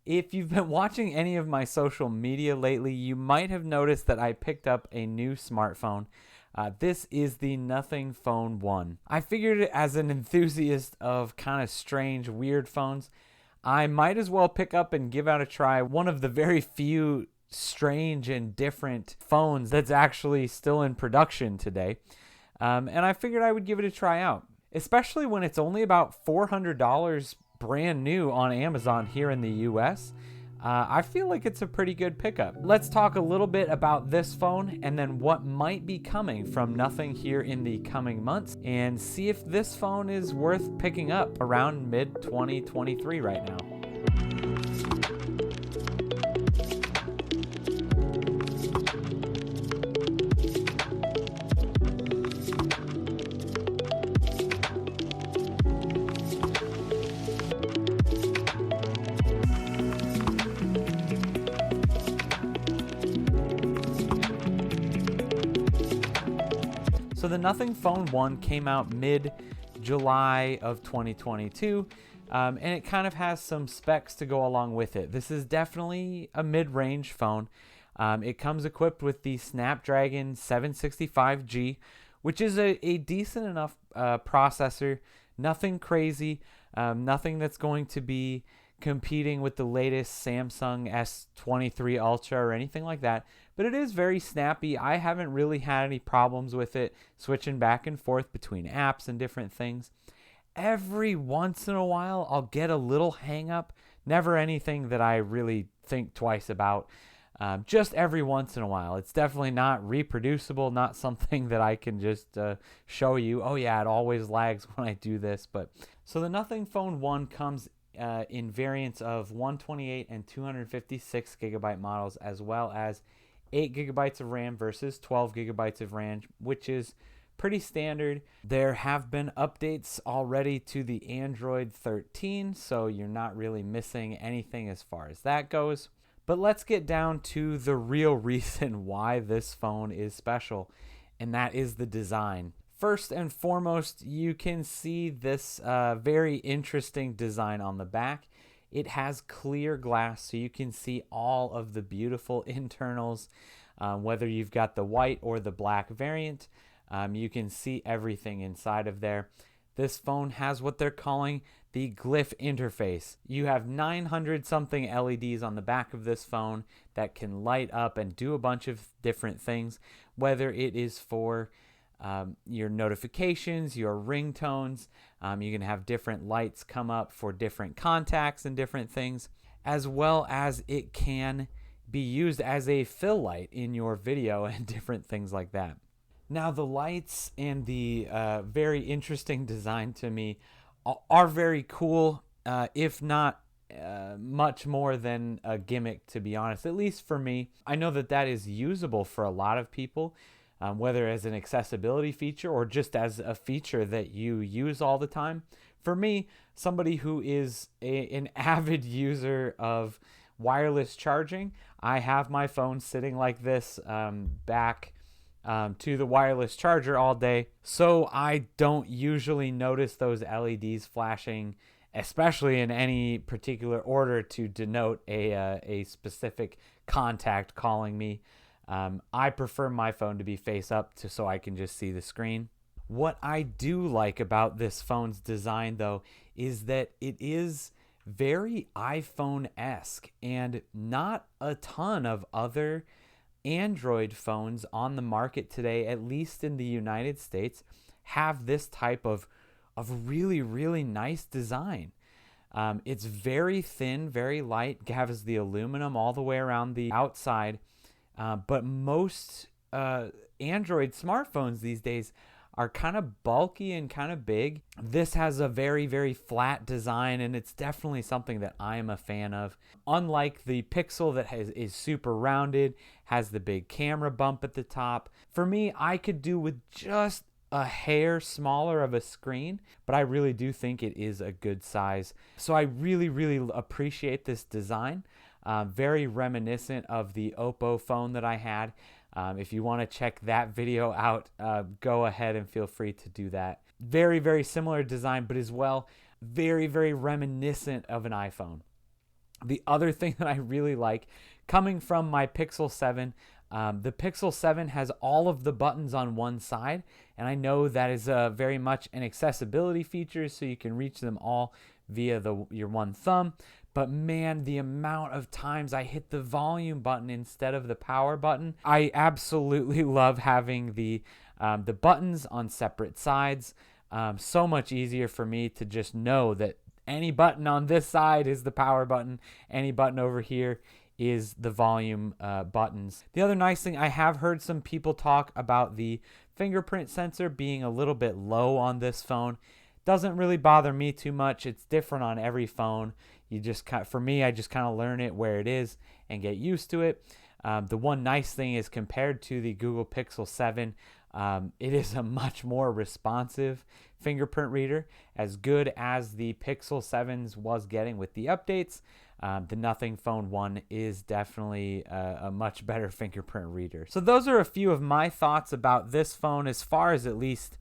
If you've been watching any of my social media lately, you might have noticed that I picked up a new smartphone. This is the Nothing Phone 1. I figured as an enthusiast of kind of strange, weird phones, I might as well pick up and give out a try one of the very few strange and different phones that's actually still in production today. And I figured I would give it a try out, especially when it's only about $400 brand new on Amazon here in the US. I feel like it's a pretty good pickup. Let's talk a little bit about this phone and then what might be coming from Nothing here in the coming months, and see if this phone is worth picking up around mid-2023 right now. So the Nothing Phone 1 came out mid-July of 2022, and it kind of has some specs to go along with it. This is definitely a mid-range phone. It comes equipped with the Snapdragon 765G, which is a decent enough processor. Nothing crazy, nothing that's going to be competing with the latest Samsung S23 Ultra or anything like that, but it is very snappy. I haven't really had any problems with it switching back and forth between apps and different things. Every once in a while, I'll get a little hang up, never anything that I really think twice about. Just every once in a while. It's definitely not reproducible, not something that I can just show you. Oh yeah, it always lags when I do this. But so the Nothing Phone 1 comes in variants of 128 and 256 gigabyte models, as well as 8 gigabytes of RAM versus 12 gigabytes of RAM, which is pretty standard. There have been updates already to the Android 13, so you're not really missing anything as far as that goes. But let's get down to the real reason why this phone is special, and that is the design. First and foremost, you can see this very interesting design on the back. It has clear glass, so you can see all of the beautiful internals, whether you've got the white or the black variant. You can see everything inside of there. This phone has what they're calling the glyph interface. You have 900 something LEDs on the back of this phone that can light up and do a bunch of different things, whether it is for your notifications, your ringtones. You can have different lights come up for different contacts and different things, as well as it can be used as a fill light in your video and different things like that. Now, the lights and the very interesting design to me are very cool, if not much more than a gimmick, to be honest, at least for me. I know that that is usable for a lot of people, whether as an accessibility feature or just as a feature that you use all the time. For me, somebody who is an avid user of wireless charging, I have my phone sitting like this back to the wireless charger all day, so I don't usually notice those LEDs flashing, especially in any particular order to denote a specific contact calling me. I prefer my phone to be face up so I can just see the screen. What I do like about this phone's design, though, is that it is very iPhone-esque, and not a ton of other Android phones on the market today, at least in the United States, have this type of really, really nice design. It's very thin, very light, has the aluminum all the way around the outside, but most Android smartphones these days are kind of bulky and kind of big. This has a very, very flat design, and it's definitely something that I am a fan of. Unlike the Pixel that is super rounded, has the big camera bump at the top. For me, I could do with just a hair smaller of a screen, but I really do think it is a good size. So I really, really appreciate this design. Very reminiscent of the Oppo phone that I had. If you want to check that video out, go ahead and feel free to do that. Very, very similar design, but as well, very, very reminiscent of an iPhone. The other thing that I really like, coming from my Pixel 7, the Pixel 7 has all of the buttons on one side, and I know that is very much an accessibility feature, so you can reach them all via your one thumb. But man, the amount of times I hit the volume button instead of the power button. I absolutely love having the buttons on separate sides. So much easier for me to just know that any button on this side is the power button. Any button over here is the volume buttons. The other nice thing, I have heard some people talk about the fingerprint sensor being a little bit low on this phone. Doesn't really bother me too much. It's different on every phone. You just for me, I just kind of learn it where it is and get used to it. The one nice thing is, compared to the Google Pixel 7, it is a much more responsive fingerprint reader, as good as the Pixel 7's was getting with the updates. The Nothing Phone 1 is definitely a much better fingerprint reader. So those are a few of my thoughts about this phone, as far as at least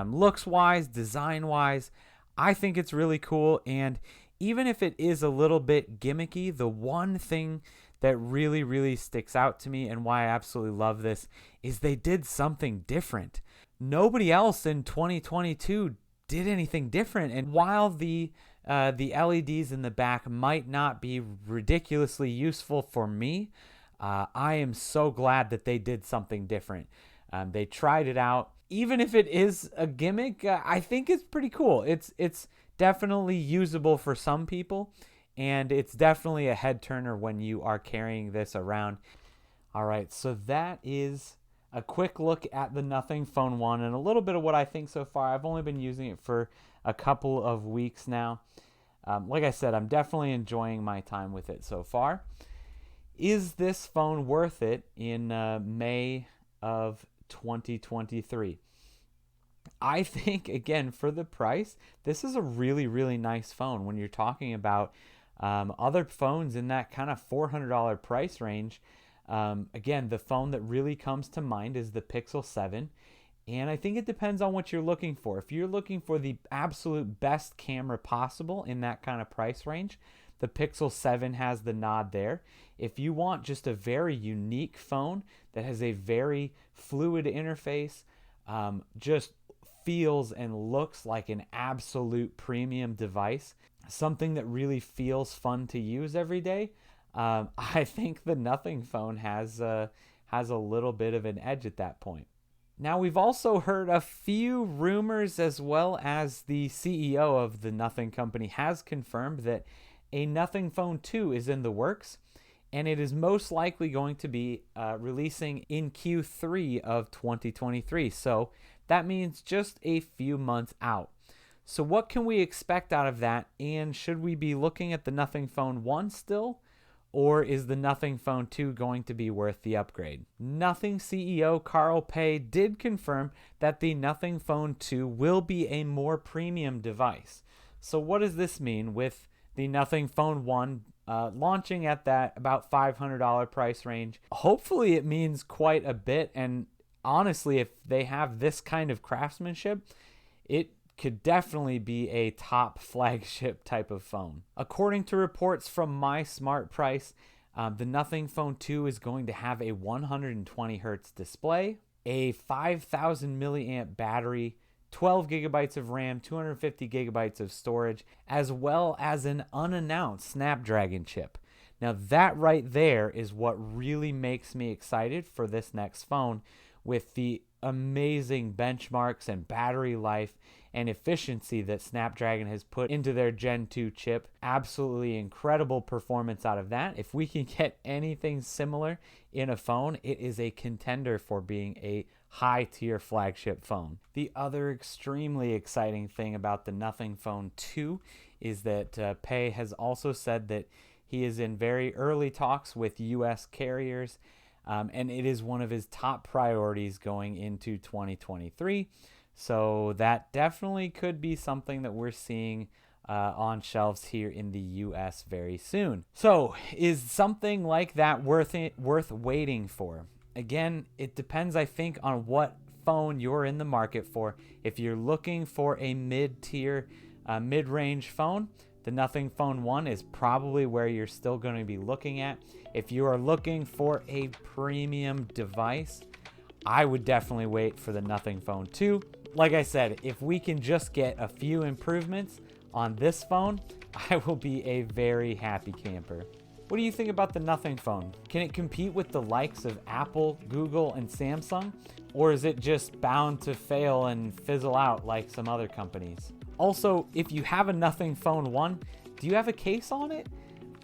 looks wise, design wise. I think it's really cool, and even if it is a little bit gimmicky, the one thing that really, really sticks out to me and why I absolutely love this is they did something different. Nobody else in 2022 did anything different. And while the LEDs in the back might not be ridiculously useful for me, I am so glad that they did something different. They tried it out. Even if it is a gimmick, I think it's pretty cool. It's definitely usable for some people, and it's definitely a head turner when you are carrying this around. All right, so that is a quick look at the Nothing Phone 1 and a little bit of what I think so far. I've only been using it for a couple of weeks now. Like I said, I'm definitely enjoying my time with it so far. Is this phone worth it in May of 2023? I think, again, for the price, this is a really, really nice phone. When you're talking about other phones in that kind of $400 price range, again, the phone that really comes to mind is the Pixel 7. And I think it depends on what you're looking for. If you're looking for the absolute best camera possible in that kind of price range, the Pixel 7 has the nod there. If you want just a very unique phone that has a very fluid interface, just feels and looks like an absolute premium device, something that really feels fun to use every day, I think the Nothing Phone has a little bit of an edge at that point. Now, we've also heard a few rumors, as well as the CEO of the Nothing Company has confirmed that a Nothing Phone 2 is in the works, and it is most likely going to be releasing in Q3 of 2023. So that means just a few months out. So what can we expect out of that? And should we be looking at the Nothing Phone 1 still? Or is the Nothing Phone 2 going to be worth the upgrade? Nothing CEO Carl Pei did confirm that the Nothing Phone 2 will be a more premium device. So what does this mean with the Nothing Phone 1 launching at that about $500 price range? Hopefully it means quite a bit, and honestly, if they have this kind of craftsmanship, it could definitely be a top flagship type of phone. According to reports from My Smart Price, the Nothing Phone 2 is going to have a 120 hertz display, a 5,000 milliamp battery, 12 gigabytes of RAM, 250 gigabytes of storage, as well as an unannounced Snapdragon chip. Now that right there is what really makes me excited for this next phone, with the amazing benchmarks and battery life and efficiency that Snapdragon has put into their Gen 2 chip. Absolutely incredible performance out of that. If we can get anything similar in a phone, it is a contender for being a high-tier flagship phone. The other extremely exciting thing about the Nothing Phone 2 is that Pei has also said that he is in very early talks with US carriers, and it is one of his top priorities going into 2023. So that definitely could be something that we're seeing on shelves here in the US very soon. So is something like that worth waiting for? Again, it depends, I think, on what phone you're in the market for. If you're looking for a mid-tier, mid-range phone, the Nothing Phone 1 is probably where you're still going to be looking at. If you are looking for a premium device, I would definitely wait for the Nothing Phone 2. Like I said, if we can just get a few improvements on this phone, I will be a very happy camper. What do you think about the Nothing Phone? Can it compete with the likes of Apple, Google, and Samsung? Or is it just bound to fail and fizzle out like some other companies? Also, if you have a Nothing Phone 1, do you have a case on it?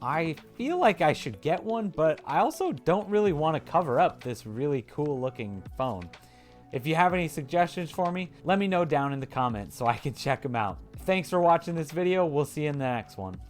I feel like I should get one, but I also don't really want to cover up this really cool looking phone. If you have any suggestions for me, let me know down in the comments so I can check them out. Thanks for watching this video. We'll see you in the next one.